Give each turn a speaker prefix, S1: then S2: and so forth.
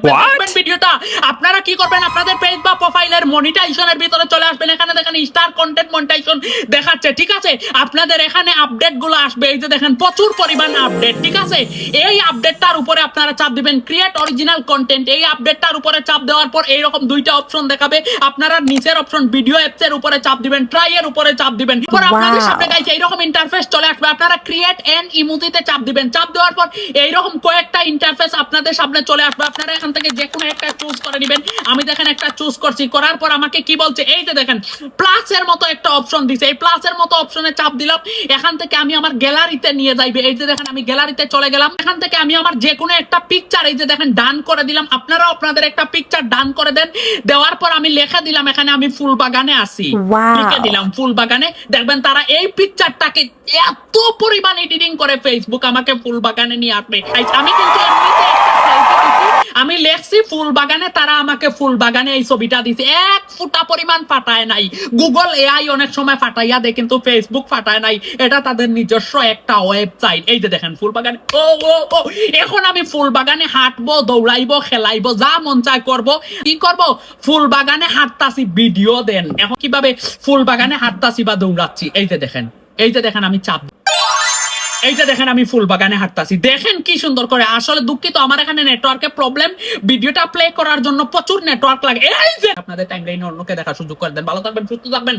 S1: ঢুকবেন, দেখবেন ভিডিওটা। আপনারা কি করবেন, আপনাদের পেজ বা প্রোফাইলের মনিটাইজেশনের ভিতরে চলে আসবেন। এখানে দেখেন স্টার কন্টেন্ট মনিটাইজেশন দেখাচ্ছে, ঠিক আছে? আপনাদের এখানে আপডেট গুলো আসবে, এই যে দেখেন প্রচুর পরিমাণ আপডেট, ঠিক আছে? এই আপডেটটার উপরে আপনারা চাপ দিবেন ক্রিয়েট অরিজিনাল কন্টেন্ট। এই আপডেটটার উপরে চাপ দেওয়ার পর এইরকম দুইটা অপশন দেখাবে। আপনারা নিচের অপশন ভিডিও অ্যাপস এর উপরে চাপ দিবেন, ট্রাই এর উপরে চাপ দিবেন। এরপর আপনাদের সামনে গাইস এইরকম ইন্টারফেস চলে আসবে। আপনারা ক্রিয়েট এন্ড ইমোজিতে চাপ দিবেন। চাপ দেওয়ার পর এইরকম কয়েকটা ইন্টারফেস আপনাদের সামনে চলে আসবে। আপনারা এখান থেকে যে কোনো একটা চুজ করে নেবেন। আমি দেখেন একটা চুজ করছি, করার পর আমাকে কি বলছে, এই যে দেখেন প্লাস এর মতো একটা অপশন দিছে। এই প্লাস এর মতো অপশনে চাপ দিলাম। এখান থেকে আমি আমার গ্যালারিতে নিয়ে যাইবে। এই যে দেখেন আমি গ্যালারিতে চলে গেলাম। এখান থেকে আমি আমার যে কোনো একটা পিকচার, এই যে দেখেন ডান করে দিলাম। আপনারাও আপনাদের একটা পিকচার ডান করে দেন। দেওয়ার পর আমি লেখা দিলাম এখানে আমি ফুল বাগানে আছি, লিখে দিলাম ফুল বাগানে। দেখবেন তারা এই পিকচারটাকে এত পরিমাণ এডিটিং করে ফেসবুক আমাকে ফুল বাগানে নিয়ে আসবে। আমি কিন্তু এমনিতে একটা সেলফি দিছি, আমি লেখছি ফুল বাগানে, তারা আমাকে ফুল বাগানে এই ছবিটা দিছে। এক ফুটা পরিমাণ ফাটায় নাই। গুগল এআই অনেক সময় ফাটাইয়া দেয়, কিন্তু ফেসবুক ফাটায় নাই। এটা তাদের নিজস্ব একটা ওয়েবসাইট। এই যে দেখেন ফুল বাগানে। ও ও ও এখন আমি ফুল বাগানে হাঁটবো, দৌড়াইবো, খেলাইবো, যা মন চায় করবো। কি করবো? ফুল বাগানে হাঁটতাছি, ভিডিও দেন। এখন কিভাবে ফুল বাগানে হাঁটতাছি বা দৌড়াচ্ছি, এই যে দেখেন, এই যে দেখেন আমি চাপ, এই যে দেখেন আমি ফুল বাগানে হাঁটতাছি। দেখেন কি সুন্দর করে। আসলে দুঃখিত, আমার এখানে নেটওয়ার্কের প্রবলেম। ভিডিওটা প্লে করার জন্য প্রচুর নেটওয়ার্ক লাগে। এই যে আপনাদের টাইমলাইনে অন্যকে দেখার সুযোগ করে দেন। ভালো থাকবেন, সুস্থ থাকবেন।